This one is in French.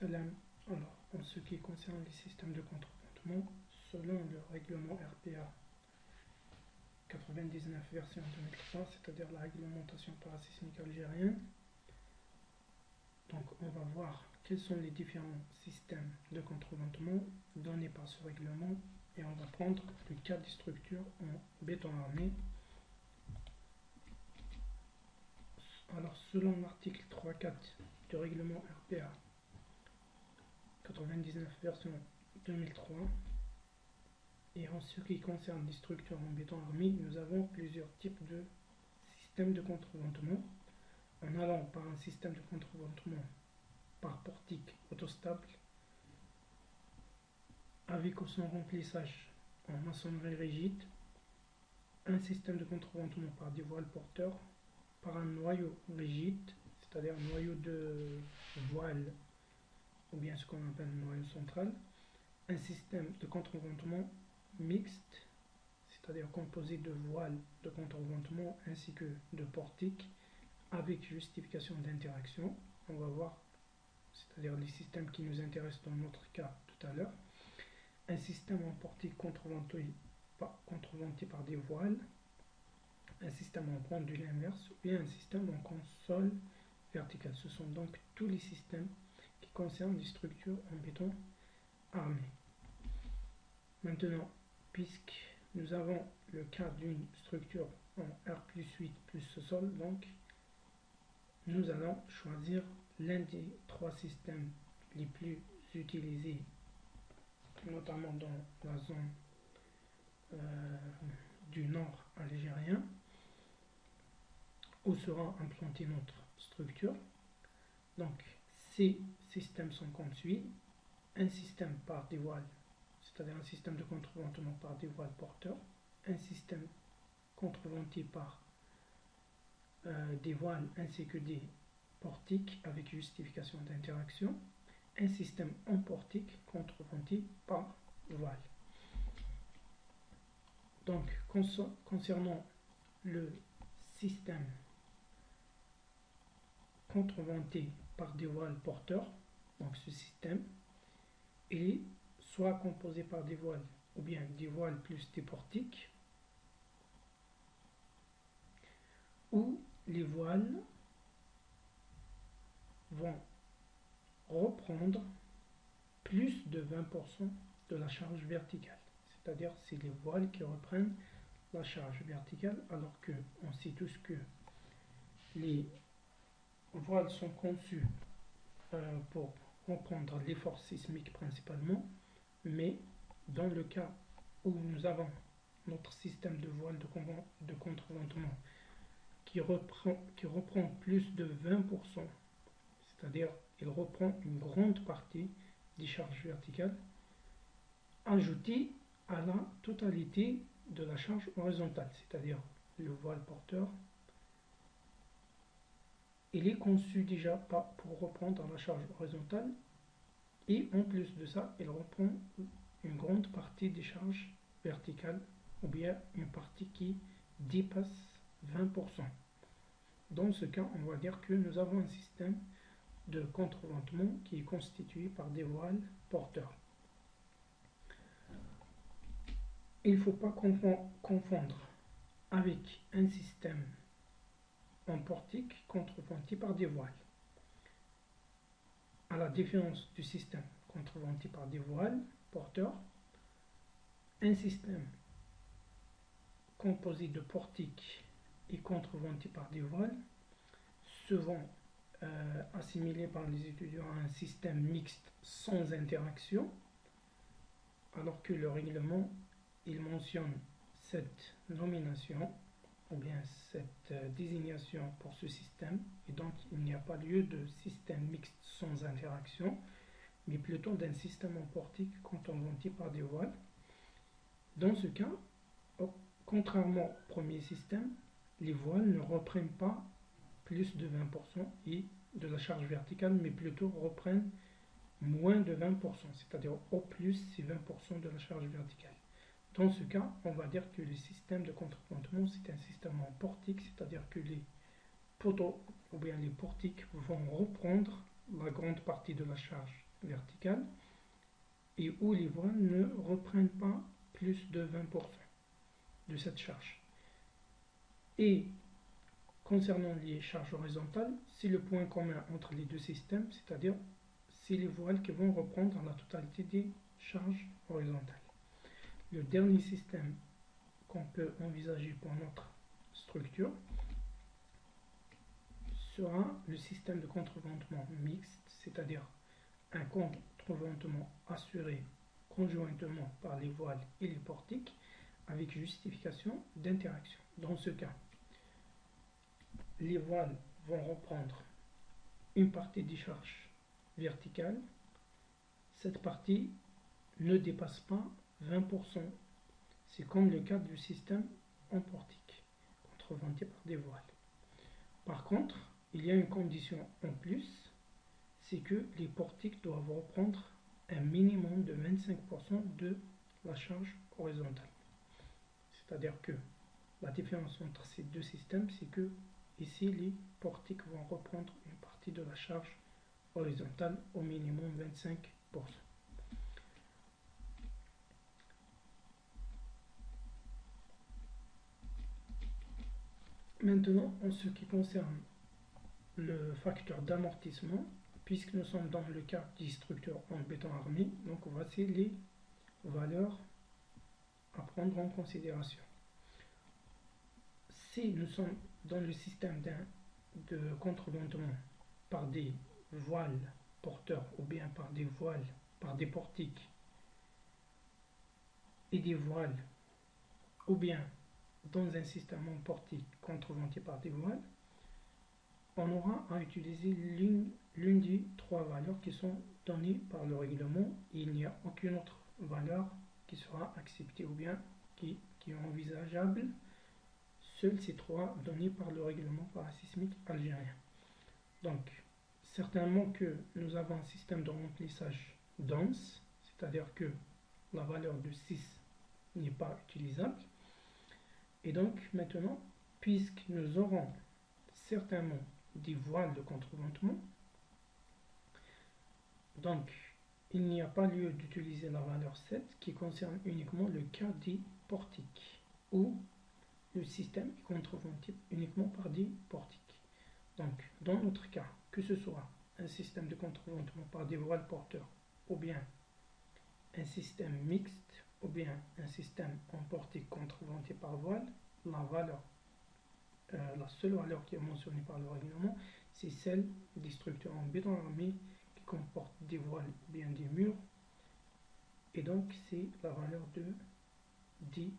Salam. Alors, en ce qui concerne les systèmes de contreventement, selon le règlement RPA 99 version 2003, c'est-à-dire la réglementation parasismique algérienne, donc on va voir quels sont les différents systèmes de contreventement donnés par ce règlement et on va prendre le cas des structures en béton armé. Alors, selon l'article 3.4 du règlement RPA 99 version 2003, et en ce qui concerne les structures en béton armé, nous avons plusieurs types de systèmes de contreventement. En allant par un système de contreventement par portique autostable, avec ou sans remplissage en maçonnerie rigide, un système de contreventement par des voiles porteurs, par un noyau rigide, c'est-à-dire un noyau de voile, ou bien ce qu'on appelle un noyau central, un système de contreventement mixte, c'est-à-dire composé de voiles de contreventement ainsi que de portiques avec justification d'interaction. On va voir, c'est-à-dire les systèmes qui nous intéressent dans notre cas tout à l'heure. Un système en portique contreventé par des voiles, un système en pendule inverse ou bien un système en console verticale. Ce sont donc tous les systèmes qui concernent les structures en béton armé. Maintenant, puisque nous avons le cas d'une structure en R+8 plus sol, donc nous allons choisir l'un des trois systèmes les plus utilisés, notamment dans la zone du nord algérien, où sera implantée notre structure. Donc, ces systèmes sont comme suit: un système par des voiles, c'est-à-dire un système de contreventement par des voiles porteurs, un système contreventé par des voiles ainsi que des portiques avec justification d'interaction, un système en portique contreventé par voile. Donc, concernant le système contreventé par des voiles porteurs, donc ce système, il est soit composé par des voiles ou bien des voiles plus des portiques, où les voiles vont reprendre plus de 20% de la charge verticale. C'est-à-dire, c'est les voiles qui reprennent la charge verticale, alors que on sait tous que les voiles sont conçus pour reprendre l'effort sismique principalement, mais dans le cas où nous avons notre système de voile de contreventement qui reprend plus de 20%, c'est-à-dire il reprend une grande partie des charges verticales, ajoutées à la totalité de la charge horizontale, c'est-à-dire le voile porteur, il est conçu déjà pas pour reprendre la charge horizontale, et en plus de ça, il reprend une grande partie des charges verticales, ou bien une partie qui dépasse 20%. Dans ce cas, on va dire que nous avons un système de contreventement qui est constitué par des voiles porteurs. Il ne faut pas confondre avec un système en portique contreventé par des voiles. À la différence du système contreventé par des voiles porteurs, un système composé de portiques et contreventé par des voiles, souvent assimilé par les étudiants à un système mixte sans interaction, alors que le règlement il mentionne cette nomination ou bien cette désignation pour ce système, et donc il n'y a pas lieu de système mixte sans interaction, mais plutôt d'un système en portique contreventé par des voiles. Dans ce cas, contrairement au premier système, les voiles ne reprennent pas plus de 20% et de la charge verticale, mais plutôt reprennent moins de 20%, c'est-à-dire au plus c'est 20% de la charge verticale. Dans ce cas, on va dire que le système de contreventement, c'est un système en portique, c'est-à-dire que les poteaux ou bien les portiques vont reprendre la grande partie de la charge verticale et où les voiles ne reprennent pas plus de 20% de cette charge. Et concernant les charges horizontales, c'est le point commun entre les deux systèmes, c'est-à-dire c'est les voiles qui vont reprendre la totalité des charges horizontales. Le dernier système qu'on peut envisager pour notre structure sera le système de contreventement mixte, c'est-à-dire un contreventement assuré conjointement par les voiles et les portiques avec justification d'interaction. Dans ce cas, les voiles vont reprendre une partie des charges verticales. Cette partie ne dépasse pas 20%. C'est comme le cas du système en portique, contreventé par des voiles. Par contre, il y a une condition en plus, c'est que les portiques doivent reprendre un minimum de 25% de la charge horizontale. C'est-à-dire que la différence entre ces deux systèmes, c'est que ici, les portiques vont reprendre une partie de la charge horizontale au minimum 25%. Maintenant, en ce qui concerne le facteur d'amortissement, puisque nous sommes dans le cas des structures en béton armé, donc voici les valeurs à prendre en considération. Si nous sommes dans le système de contreventement par des voiles porteurs ou bien par des voiles, par des portiques et des voiles, ou bien dans un système en portique contreventé par des voiles, on aura à utiliser l'une des trois valeurs qui sont données par le règlement et il n'y a aucune autre valeur qui sera acceptée ou bien qui est envisageable. Seules ces trois données par le règlement parasismique algérien. Donc, certainement que nous avons un système de remplissage dense, c'est-à-dire que la valeur de 6 n'est pas utilisable. Et donc, maintenant, puisque nous aurons certainement des voiles de contreventement, donc il n'y a pas lieu d'utiliser la valeur 7 qui concerne uniquement le cas des portiques où le système est contreventé uniquement par des portiques. Donc, dans notre cas, que ce soit un système de contreventement par des voiles porteurs ou bien un système mixte ou bien un système en portique contreventé par voile, la seule valeur qui est mentionnée par le règlement, c'est celle des structures en béton armé qui comportent des voiles ou bien des murs, et donc c'est la valeur de 10%.